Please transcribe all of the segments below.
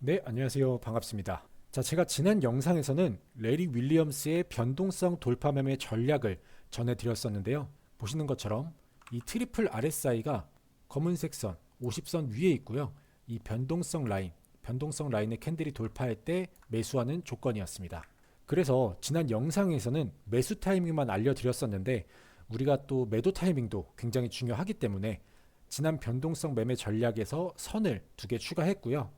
네, 안녕하세요. 반갑습니다. 자, 제가 지난 영상에서는 레리 윌리엄스의 변동성 돌파 매매 전략을 전해드렸었는데요. 보시는 것처럼 이 트리플 RSI가 검은색 선, 50선 위에 있고요. 이 변동성 라인의 캔들이 돌파할 때 매수하는 조건이었습니다. 그래서 지난 영상에서는 매수 타이밍만 알려드렸었는데 우리가 또 매도 타이밍도 굉장히 중요하기 때문에 지난 변동성 매매 전략에서 선을 2개 추가했고요.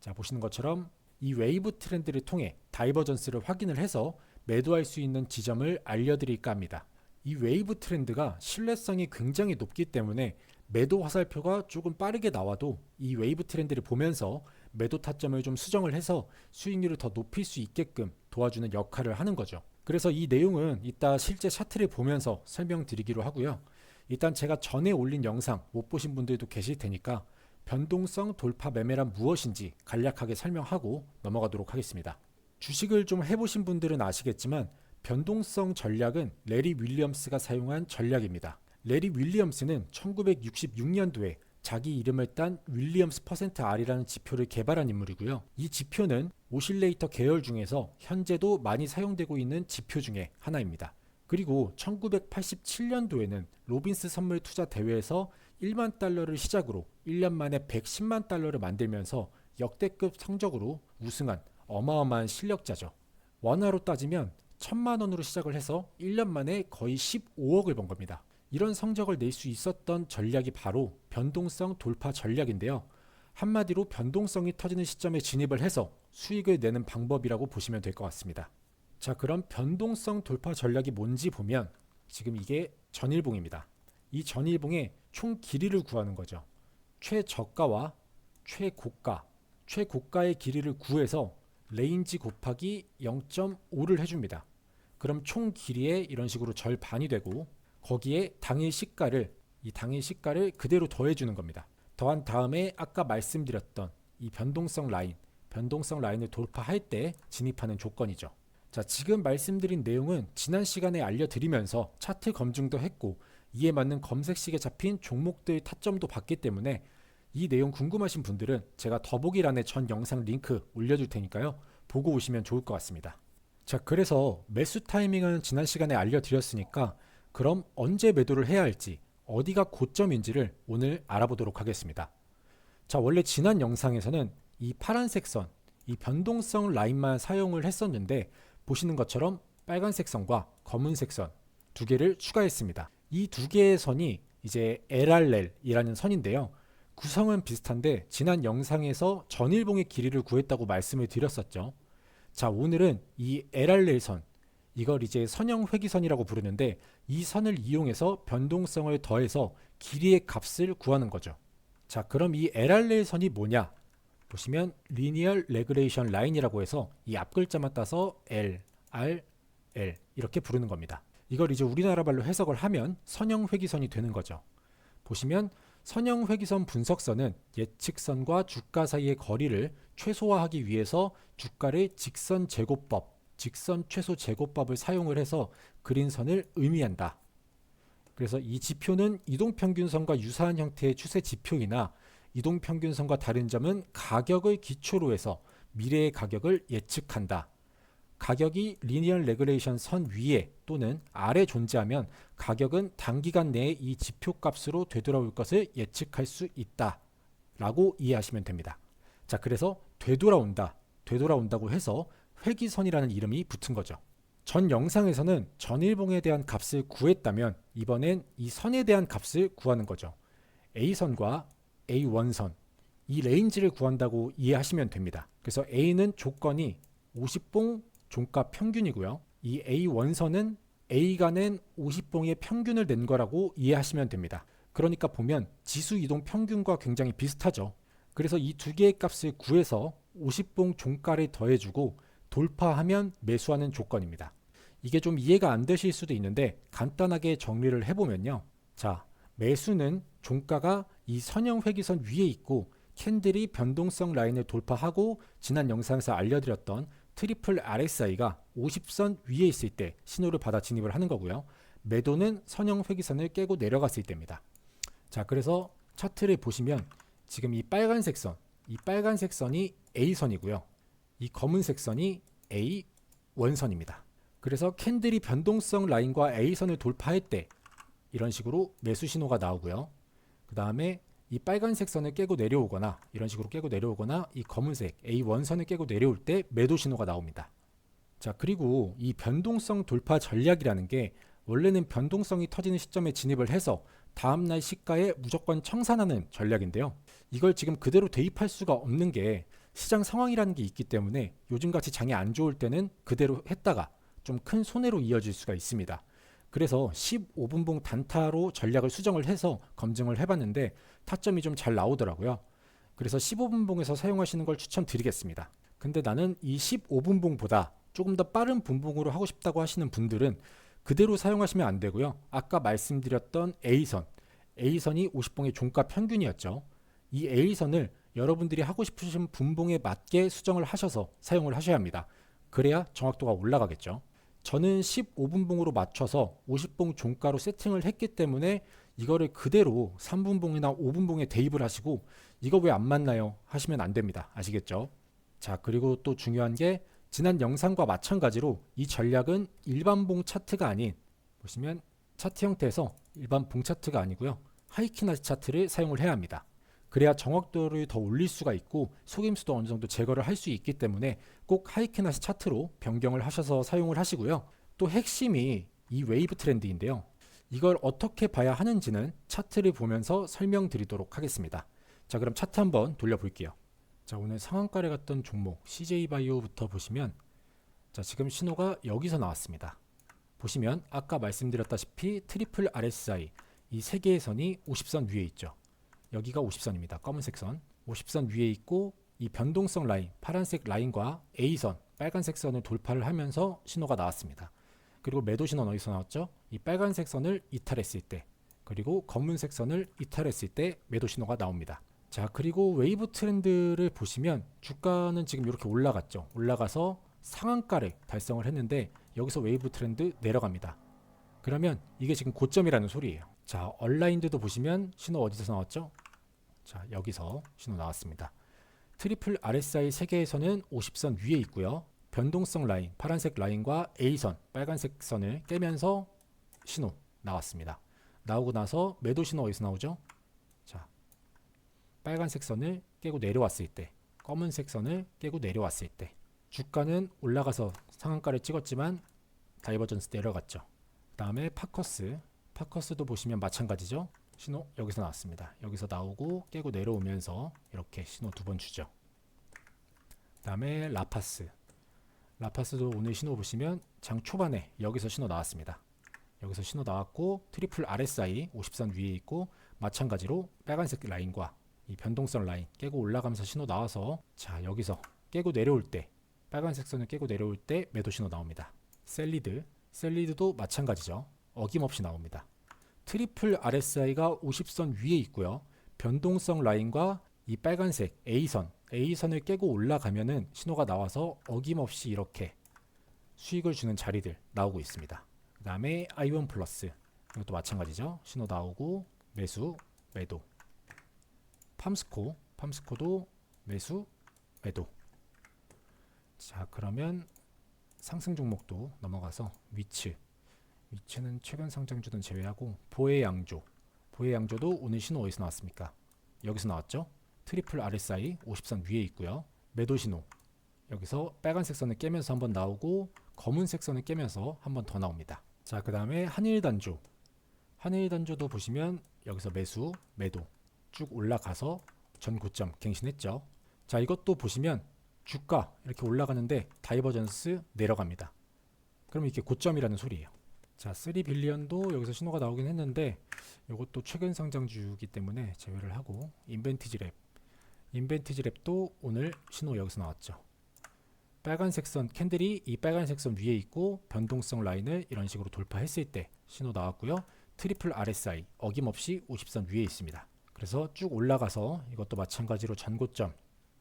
자, 보시는 것처럼 이 웨이브 트렌드를 통해 다이버전스를 확인을 해서 매도할 수 있는 지점을 알려드릴까 합니다. 이 웨이브 트렌드가 신뢰성이 굉장히 높기 때문에 매도 화살표가 조금 빠르게 나와도 이 웨이브 트렌드를 보면서 매도 타점을 좀 수정을 해서 수익률을 더 높일 수 있게끔 도와주는 역할을 하는 거죠. 그래서 이 내용은 이따 실제 차트를 보면서 설명드리기로 하고요. 일단 제가 전에 올린 영상 못 보신 분들도 계실 테니까 변동성 돌파 매매란 무엇인지 간략하게 설명하고 넘어가도록 하겠습니다. 주식을 좀 해보신 분들은 아시겠지만 변동성 전략은 레리 윌리엄스가 사용한 전략입니다. 레리 윌리엄스는 1966년도에 자기 이름을 딴 윌리엄스 퍼센트 R이라는 지표를 개발한 인물이고요. 이 지표는 오실레이터 계열 중에서 현재도 많이 사용되고 있는 지표 중에 하나입니다. 그리고 1987년도에는 로빈스 선물 투자 대회에서 1만 달러를 시작으로 1년 만에 110만 달러를 만들면서 역대급 성적으로 우승한 어마어마한 실력자죠. 원화로 따지면 1000만 원으로 시작을 해서 1년 만에 거의 15억을 번 겁니다. 이런 성적을 낼 수 있었던 전략이 바로 변동성 돌파 전략인데요. 한마디로 변동성이 터지는 시점에 진입을 해서 수익을 내는 방법이라고 보시면 될 것 같습니다. 자, 그럼 변동성 돌파 전략이 뭔지 보면 지금 이게 전일봉입니다. 이 전일봉의 총 길이를 구하는 거죠. 최저가와 최고가의 길이를 구해서 레인지 곱하기 0.5를 해줍니다. 그럼 총 길이에 이런 식으로 절반이 되고 거기에 이 당일 시가를 그대로 더해주는 겁니다. 더한 다음에 아까 말씀드렸던 이 변동성 라인을 돌파할 때 진입하는 조건이죠. 자, 지금 말씀드린 내용은 지난 시간에 알려드리면서 차트 검증도 했고 이에 맞는 검색식에 잡힌 종목들 타점도 봤기 때문에 이 내용 궁금하신 분들은 제가 더보기란에 전 영상 링크 올려줄 테니까요. 보고 오시면 좋을 것 같습니다. 자, 그래서 매수 타이밍은 지난 시간에 알려드렸으니까 그럼 언제 매도를 해야 할지 어디가 고점인지를 오늘 알아보도록 하겠습니다. 자, 원래 지난 영상에서는 이 파란색 선, 이 변동성 라인만 사용을 했었는데 보시는 것처럼 빨간색 선과 검은색 선 2개를 추가했습니다. 이 2개의 선이 이제 LRL이라는 선인데요. 구성은 비슷한데 지난 영상에서 전일봉의 길이를 구했다고 말씀을 드렸었죠. 자, 오늘은 이 LRL 선, 이걸 이제 선형 회기선이라고 부르는데 이 선을 이용해서 변동성을 더해서 길이의 값을 구하는 거죠. 자, 그럼 이 LRL 선이 뭐냐? 보시면 리니얼 레그레이션 라인이라고 해서 이 앞글자만 따서 L, R, L 이렇게 부르는 겁니다. 이걸 이제 우리나라 말로 해석을 하면 선형 회기선이 되는 거죠. 보시면 선형 회기선 분석선은 예측선과 주가 사이의 거리를 최소화하기 위해서 주가를 직선 최소 제곱법을 사용을 해서 그린 선을 의미한다. 그래서 이 지표는 이동평균선과 유사한 형태의 추세 지표이나 이동평균선과 다른 점은 가격을 기초로 해서 미래의 가격을 예측한다. 가격이 리니얼 레그레이션 선 위에 또는 아래 존재하면 가격은 단기간 내에 이 지표값으로 되돌아올 것을 예측할 수 있다 라고 이해하시면 됩니다. 자, 그래서 되돌아온다고 해서 회기선이라는 이름이 붙은 거죠. 전 영상에서는 전일봉에 대한 값을 구했다면 이번엔 이 선에 대한 값을 구하는 거죠. A선과 A1선 이 레인지를 구한다고 이해하시면 됩니다. 그래서 A는 조건이 50봉 종가 평균이고요. 이 A1선은 A가 낸 50봉의 평균을 낸 거라고 이해하시면 됩니다. 그러니까 보면 지수 이동 평균과 굉장히 비슷하죠. 그래서 이 2개의 값을 구해서 50봉 종가를 더해주고 돌파하면 매수하는 조건입니다. 이게 좀 이해가 안 되실 수도 있는데 간단하게 정리를 해보면요. 자, 매수는 종가가 이 선형 회기선 위에 있고 캔들이 변동성 라인을 돌파하고 지난 영상에서 알려드렸던 트리플 RSI가 50선 위에 있을 때 신호를 받아 진입을 하는 거고요. 매도는 선형 회기선을 깨고 내려갔을 때입니다. 자, 그래서 차트를 보시면 지금 이 빨간색 선이 A선이고요. 이 검은색 선이 A1선입니다. 그래서 캔들이 변동성 라인과 A선을 돌파할 때 이런 식으로 매수 신호가 나오고요. 그 다음에 이 빨간색 선을 깨고 내려오거나 이런 식으로 깨고 내려오거나 이 검은색 A1선을 깨고 내려올 때 매도 신호가 나옵니다. 자, 그리고 이 변동성 돌파 전략이라는 게 원래는 변동성이 터지는 시점에 진입을 해서 다음날 시가에 무조건 청산하는 전략인데요. 이걸 지금 그대로 대입할 수가 없는 게 시장 상황이라는 게 있기 때문에 요즘같이 장이 안 좋을 때는 그대로 했다가 좀 큰 손해로 이어질 수가 있습니다. 그래서 15분봉 단타로 전략을 수정을 해서 검증을 해봤는데 타점이 좀 잘 나오더라고요. 그래서 15분봉에서 사용하시는 걸 추천드리겠습니다. 근데 나는 이 15분봉보다 조금 더 빠른 분봉으로 하고 싶다고 하시는 분들은 그대로 사용하시면 안 되고요. 아까 말씀드렸던 A선이 50봉의 종가 평균이었죠. 이 A선을 여러분들이 하고 싶으신 분봉에 맞게 수정을 하셔서 사용을 하셔야 합니다. 그래야 정확도가 올라가겠죠. 저는 15분봉으로 맞춰서 50봉 종가로 세팅을 했기 때문에 이거를 그대로 3분봉이나 5분봉에 대입을 하시고 이거 왜 안 맞나요? 하시면 안 됩니다. 아시겠죠? 자, 그리고 또 중요한 게 지난 영상과 마찬가지로 이 전략은 일반 봉 차트가 아닌, 보시면 차트 형태에서 일반 봉 차트가 아니고요. 하이키나시 차트를 사용을 해야 합니다. 그래야 정확도를 더 올릴 수가 있고 속임수도 어느 정도 제거를 할 수 있기 때문에 꼭 하이키나시 차트로 변경을 하셔서 사용을 하시고요. 또 핵심이 이 웨이브 트렌드인데요. 이걸 어떻게 봐야 하는지는 차트를 보면서 설명드리도록 하겠습니다. 자, 그럼 차트 한번 돌려볼게요. 자, 오늘 상한가를 갔던 종목 CJ바이오부터 보시면, 자, 지금 신호가 여기서 나왔습니다. 보시면 아까 말씀드렸다시피 트리플 RSI 이 세 개의 선이 50선 위에 있죠. 여기가 50선입니다. 검은색 선 50선 위에 있고 이 변동성 라인 파란색 라인과 A선 빨간색 선을 돌파를 하면서 신호가 나왔습니다. 그리고 매도 신호는 어디서 나왔죠? 이 빨간색 선을 이탈했을 때, 그리고 검은색 선을 이탈했을 때 매도 신호가 나옵니다. 자, 그리고 웨이브 트렌드를 보시면 주가는 지금 이렇게 올라갔죠. 올라가서 상한가를 달성을 했는데 여기서 웨이브 트렌드 내려갑니다. 그러면 이게 지금 고점이라는 소리예요. 자, 얼라인드도 보시면 신호 어디서 나왔죠? 자, 여기서 신호 나왔습니다. 트리플 RSI 3개에서는 50선 위에 있고요. 변동성 라인 파란색 라인과 A선 빨간색 선을 깨면서 신호 나왔습니다. 나오고 나서 매도 신호 어디서 나오죠? 자, 빨간색 선을 깨고 내려왔을 때, 검은색 선을 깨고 내려왔을 때 주가는 올라가서 상한가를 찍었지만 다이버전스 내려갔죠. 그 다음에 파커스도 보시면 마찬가지죠. 신호 여기서 나왔습니다. 여기서 나오고 깨고 내려오면서 이렇게 신호 2번 주죠. 그 다음에 라파스도 오늘 신호 보시면 장 초반에 여기서 신호 나왔습니다. 여기서 신호 나왔고 트리플 RSI 50선 위에 있고 마찬가지로 빨간색 라인과 이 변동성 라인 깨고 올라가면서 신호 나와서, 자, 여기서 깨고 내려올 때 빨간색 선을 깨고 내려올 때 매도 신호 나옵니다. 셀리드도 마찬가지죠. 어김없이 나옵니다. 트리플 RSI가 50선 위에 있고요. 변동성 라인과 이 빨간색 A선을 깨고 올라가면은 신호가 나와서 어김없이 이렇게 수익을 주는 자리들 나오고 있습니다. 그 다음에 I1 플러스 이것도 마찬가지죠. 신호 나오고 매수, 매도. 팜스코도 매수, 매도. 자, 그러면 상승 종목도 넘어가서 위치는 최근 상장주는 제외하고 보혜양조도 오늘 신호 어디서 나왔습니까? 여기서 나왔죠. 트리플 RSI 50선 위에 있고요. 매도 신호 여기서 빨간색 선을 깨면서 한번 나오고 검은색 선을 깨면서 한번 더 나옵니다. 자, 그 다음에 한일단조도 보시면 여기서 매수, 매도 쭉 올라가서 전 고점 갱신했죠. 자, 이것도 보시면 주가 이렇게 올라가는데 다이버전스 내려갑니다. 그럼 이게 고점이라는 소리예요. 자, 3빌리언도 여기서 신호가 나오긴 했는데 이것도 최근 상장주이기 때문에 제외를 하고, 인벤티지랩도 오늘 신호 여기서 나왔죠. 빨간색 선 캔들이 이 빨간색 선 위에 있고 변동성 라인을 이런 식으로 돌파했을 때 신호 나왔고요. 트리플 RSI 어김없이 50선 위에 있습니다. 그래서 쭉 올라가서 이것도 마찬가지로 전고점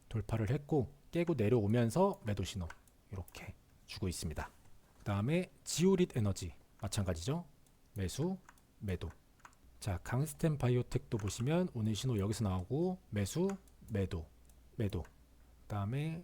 돌파를 했고 깨고 내려오면서 매도 신호 이렇게 주고 있습니다. 그 다음에 지오릿 에너지 마찬가지죠. 매수, 매도. 자, 강스텐 바이오텍도 보시면 오늘 신호 여기서 나오고 매수, 매도, 매도. 다음에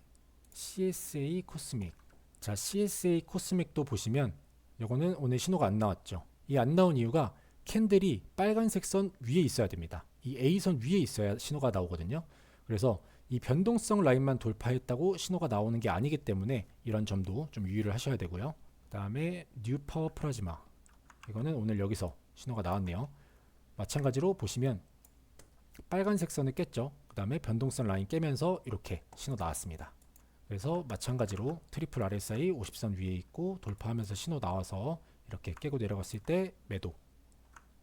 CSA 코스믹. 자, CSA 코스믹도 보시면 요거는 오늘 신호가 안 나왔죠. 이 안 나온 이유가 캔들이 빨간색 선 위에 있어야 됩니다. 이 A선 위에 있어야 신호가 나오거든요. 그래서 이 변동성 라인만 돌파했다고 신호가 나오는 게 아니기 때문에 이런 점도 좀 유의를 하셔야 되고요. 그 다음에 뉴 파워 플라즈마, 이거는 오늘 여기서 신호가 나왔네요. 마찬가지로 보시면 빨간색 선을 깼죠. 그 다음에 변동성 라인 깨면서 이렇게 신호 나왔습니다. 그래서 마찬가지로 트리플 RSI 50선 위에 있고 돌파하면서 신호 나와서 이렇게 깨고 내려갔을 때 매도,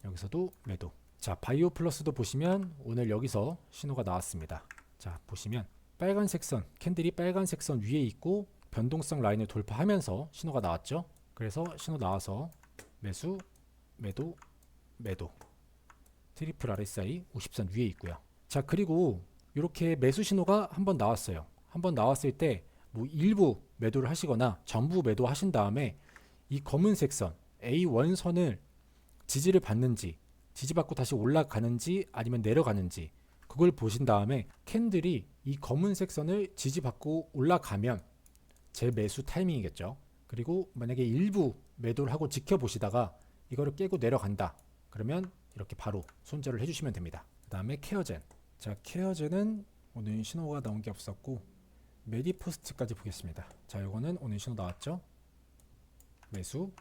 여기서도 매도. 자, 바이오 플러스도 보시면 오늘 여기서 신호가 나왔습니다. 자, 보시면 빨간색 선, 캔들이 빨간색 선 위에 있고 변동성 라인을 돌파하면서 신호가 나왔죠. 그래서 신호 나와서 매수, 매도, 매도. 트리플 RSI 50선 위에 있고요. 자, 그리고 이렇게 매수 신호가 한번 나왔어요. 한번 나왔을 때 뭐 일부 매도를 하시거나 전부 매도 하신 다음에 이 검은색 선 A1선을 지지를 받는지, 지지받고 다시 올라가는지 아니면 내려가는지 그걸 보신 다음에 캔들이 이 검은색 선을 지지받고 올라가면 제 매수 타이밍이겠죠. 그리고 만약에 일부 매도를 하고 지켜보시다가 이거를 깨고 내려간다, 그러면 이렇게 바로 손절을 해주시면 됩니다. 그 다음에 케어젠. 자, 케어젠은 오늘 신호가 나온 게 없었고 메디포스트까지 보겠습니다. 자, 이거는 오늘 신호 나왔죠. 매수,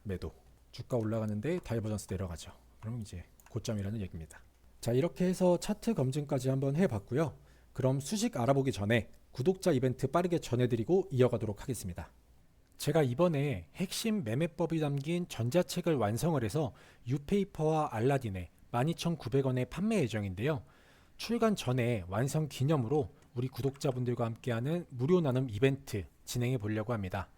매도. 주가 올라가는데 다이버전스 내려가죠. 그럼 이제 고점이라는 얘기입니다. 자, 이렇게 해서 차트 검증까지 한번 해봤고요. 그럼 수식 알아보기 전에 구독자 이벤트 빠르게 전해드리고 이어가도록 하겠습니다. 제가 이번에 핵심 매매법이 담긴 전자책을 완성을 해서 유페이퍼와 알라딘에 12,900원에 판매 예정인데요. 출간 전에 완성 기념으로 우리 구독자분들과 함께하는 무료 나눔 이벤트 진행해 보려고 합니다.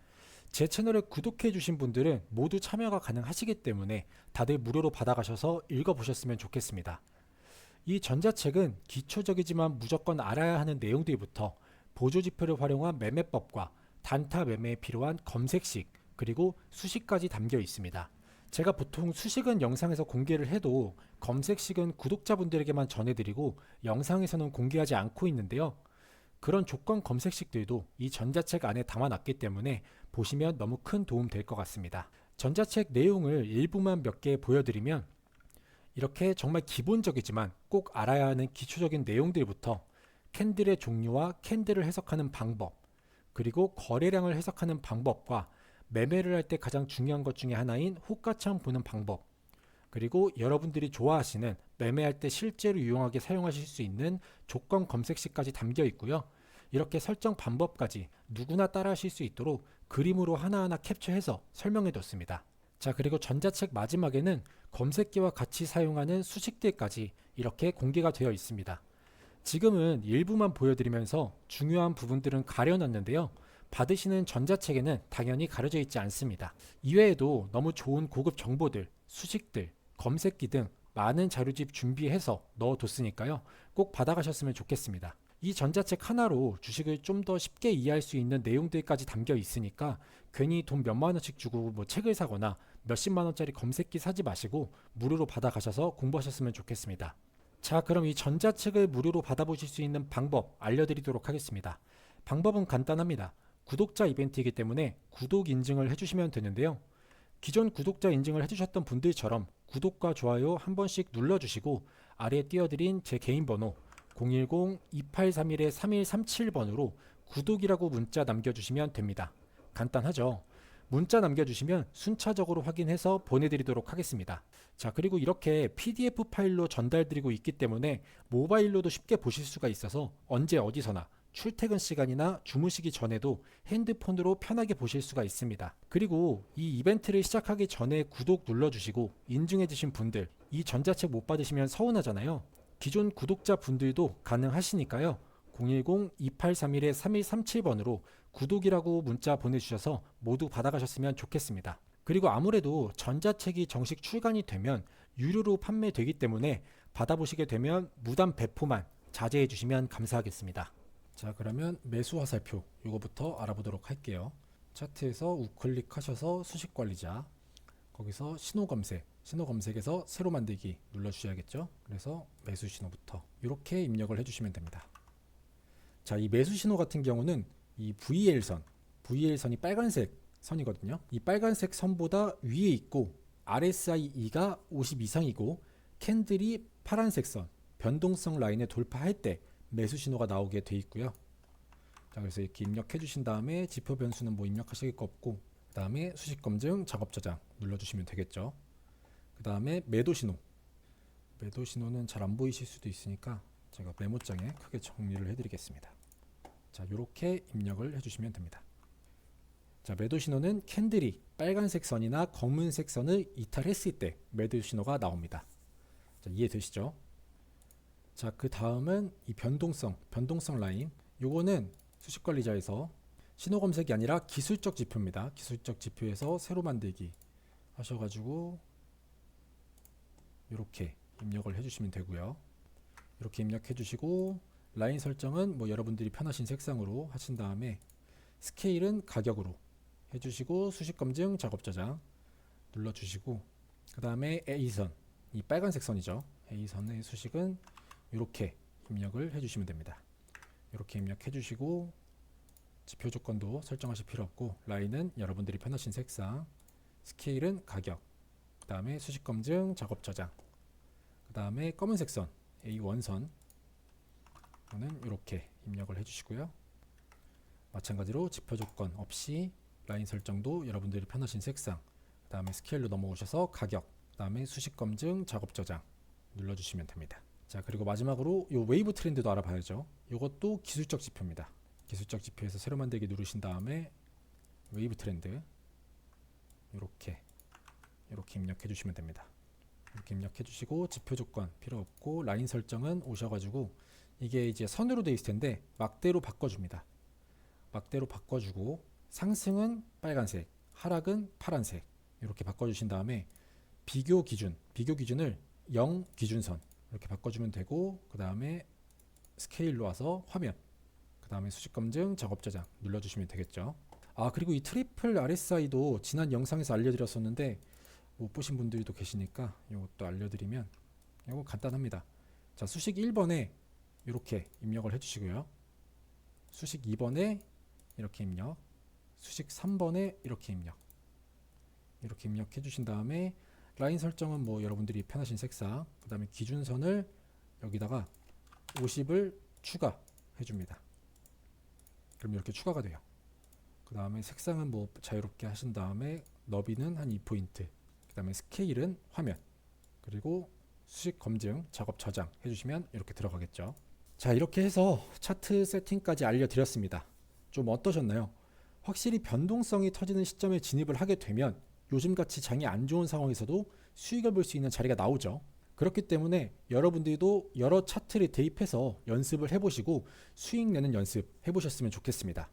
제 채널을 구독해 주신 분들은 모두 참여가 가능하시기 때문에 다들 무료로 받아가셔서 읽어보셨으면 좋겠습니다. 이 전자책은 기초적이지만 무조건 알아야 하는 내용들부터 보조지표를 활용한 매매법과 단타 매매에 필요한 검색식, 그리고 수식까지 담겨 있습니다. 제가 보통 수식은 영상에서 공개를 해도 검색식은 구독자분들에게만 전해드리고 영상에서는 공개하지 않고 있는데요. 그런 조건 검색식들도 이 전자책 안에 담아놨기 때문에 보시면 너무 큰 도움 될 것 같습니다. 전자책 내용을 일부만 몇 개 보여드리면 이렇게 정말 기본적이지만 꼭 알아야 하는 기초적인 내용들부터 캔들의 종류와 캔들을 해석하는 방법, 그리고 거래량을 해석하는 방법과 매매를 할 때 가장 중요한 것 중에 하나인 호가창 보는 방법, 그리고 여러분들이 좋아하시는 매매할 때 실제로 유용하게 사용하실 수 있는 조건 검색식까지 담겨 있고요. 이렇게 설정 방법까지 누구나 따라 하실 수 있도록 그림으로 하나하나 캡처해서 설명해 뒀습니다. 자, 그리고 전자책 마지막에는 검색기와 같이 사용하는 수식들까지 이렇게 공개가 되어 있습니다. 지금은 일부만 보여드리면서 중요한 부분들은 가려놨는데요. 받으시는 전자책에는 당연히 가려져 있지 않습니다. 이외에도 너무 좋은 고급 정보들, 수식들, 검색기 등 많은 자료집 준비해서 넣어뒀으니까요. 꼭 받아가셨으면 좋겠습니다. 이 전자책 하나로 주식을 좀 더 쉽게 이해할 수 있는 내용들까지 담겨 있으니까 괜히 돈 몇만 원씩 주고 뭐 책을 사거나 몇십만 원짜리 검색기 사지 마시고 무료로 받아가셔서 공부하셨으면 좋겠습니다. 자, 그럼 이 전자책을 무료로 받아보실 수 있는 방법 알려드리도록 하겠습니다. 방법은 간단합니다. 구독자 이벤트이기 때문에 구독 인증을 해주시면 되는데요. 기존 구독자 인증을 해주셨던 분들처럼 구독과 좋아요 한 번씩 눌러주시고 아래에 띄워드린 제 개인 번호 010-2831-3137번으로 구독이라고 문자 남겨주시면 됩니다. 간단하죠? 문자 남겨주시면 순차적으로 확인해서 보내드리도록 하겠습니다. 자, 그리고 이렇게 PDF 파일로 전달드리고 있기 때문에 모바일로도 쉽게 보실 수가 있어서 언제 어디서나 출퇴근 시간이나 주무시기 전에도 핸드폰으로 편하게 보실 수가 있습니다. 그리고 이 이벤트를 시작하기 전에 구독 눌러주시고 인증해 주신 분들, 이 전자책 못 받으시면 서운하잖아요. 기존 구독자 분들도 가능하시니까요. 010-2831-3137번으로 구독이라고 문자 보내주셔서 모두 받아가셨으면 좋겠습니다. 그리고 아무래도 전자책이 정식 출간이 되면 유료로 판매되기 때문에 받아보시게 되면 무단 배포만 자제해 주시면 감사하겠습니다. 자, 그러면 매수 화살표 이거부터 알아보도록 할게요. 차트에서 우클릭 하셔서 수식 관리자, 거기서 신호 검색, 신호 검색에서 새로 만들기 눌러주셔야겠죠. 그래서 매수 신호부터 이렇게 입력을 해주시면 됩니다. 자, 이 매수 신호 같은 경우는 이 VL선이 빨간색 선이거든요. 이 빨간색 선보다 위에 있고 RSI2가 50 이상이고 캔들이 파란색 선, 변동성 라인에 돌파할 때 매수 신호가 나오게 돼 있고요. 자, 그래서 이렇게 입력해 주신 다음에 지표 변수는 뭐 입력하실 거 없고, 그 다음에 수식 검증, 작업 저장 눌러주시면 되겠죠. 그 다음에 매도 신호는 잘 안 보이실 수도 있으니까 제가 메모장에 크게 정리를 해드리겠습니다. 자, 이렇게 입력을 해주시면 됩니다. 자, 매도 신호는 캔들이 빨간색 선이나 검은색 선을 이탈했을 때 매도 신호가 나옵니다. 자, 이해되시죠? 자, 그 다음은 이 변동성 라인. 요거는 수식관리자에서 신호 검색이 아니라 기술적 지표입니다. 기술적 지표에서 새로 만들기 하셔가지고 이렇게 입력을 해주시면 되고요. 이렇게 입력해 주시고 라인 설정은 뭐 여러분들이 편하신 색상으로 하신 다음에 스케일은 가격으로 해주시고 수식 검증, 작업 저장 눌러주시고, 그 다음에 A선, 이 빨간색 선이죠. A선의 수식은 이렇게 입력을 해주시면 됩니다. 이렇게 입력해 주시고 지표 조건도 설정하실 필요 없고, 라인은 여러분들이 편하신 색상, 스케일은 가격, 그 다음에 수식 검증, 작업 저장, 그 다음에 검은색 선 A1선 는 이렇게 입력을 해주시고요. 마찬가지로 지표 조건 없이 라인 설정도 여러분들이 편하신 색상, 그 다음에 스케일로 넘어오셔서 가격, 그 다음에 수식 검증, 작업 저장 눌러주시면 됩니다. 자, 그리고 마지막으로 이 웨이브 트렌드도 알아봐야죠. 이것도 기술적 지표입니다. 기술적 지표에서 새로 만들기 누르신 다음에 웨이브 트렌드 이렇게 입력해 주시면 됩니다. 이렇게 입력해 주시고 지표 조건 필요 없고 라인 설정은 오셔가지고 이게 이제 선으로 되어 있을 텐데 막대로 바꿔줍니다. 막대로 바꿔주고 상승은 빨간색, 하락은 파란색 이렇게 바꿔주신 다음에 비교 기준을 0 기준선 이렇게 바꿔주면 되고, 그 다음에 스케일로 와서 화면, 그 다음에 수식 검증, 작업 저장 눌러주시면 되겠죠. 아, 그리고 이 트리플 RSI도 지난 영상에서 알려드렸었는데 못 보신 분들도 계시니까 이것도 알려드리면, 이거 간단합니다. 자, 수식 1번에 이렇게 입력을 해주시고요. 수식 2번에 이렇게 입력, 수식 3번에 이렇게 입력해 주신 다음에 라인 설정은 뭐 여러분들이 편하신 색상, 그 다음에 기준선을 여기다가 50을 추가해 줍니다. 그럼 이렇게 추가가 돼요. 그 다음에 색상은 뭐 자유롭게 하신 다음에 너비는 한 2포인트, 그 다음에 스케일은 화면, 그리고 수식 검증, 작업 저장 해주시면 이렇게 들어가겠죠. 자, 이렇게 해서 차트 세팅까지 알려드렸습니다. 좀 어떠셨나요? 확실히 변동성이 터지는 시점에 진입을 하게 되면 요즘같이 장이 안 좋은 상황에서도 수익을 볼 수 있는 자리가 나오죠. 그렇기 때문에 여러분들도 여러 차트를 대입해서 연습을 해보시고 수익 내는 연습 해보셨으면 좋겠습니다.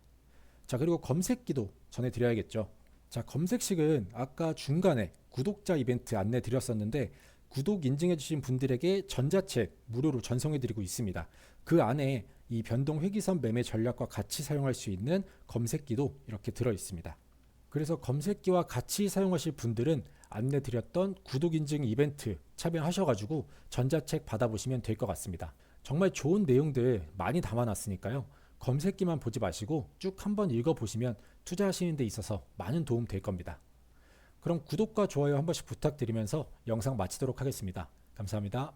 자, 그리고 검색기도 전해드려야겠죠. 자, 검색식은 아까 중간에 구독자 이벤트 안내 드렸었는데 구독 인증해주신 분들에게 전자책 무료로 전송해드리고 있습니다. 그 안에 이 변동 회귀선 매매 전략과 같이 사용할 수 있는 검색기도 이렇게 들어 있습니다. 그래서 검색기와 같이 사용하실 분들은 안내 드렸던 구독 인증 이벤트 참여하셔가지고 전자책 받아보시면 될 것 같습니다. 정말 좋은 내용들 많이 담아놨으니까요. 검색기만 보지 마시고 쭉 한번 읽어보시면 투자하시는 데 있어서 많은 도움 될 겁니다. 그럼 구독과 좋아요 한 번씩 부탁드리면서 영상 마치도록 하겠습니다. 감사합니다.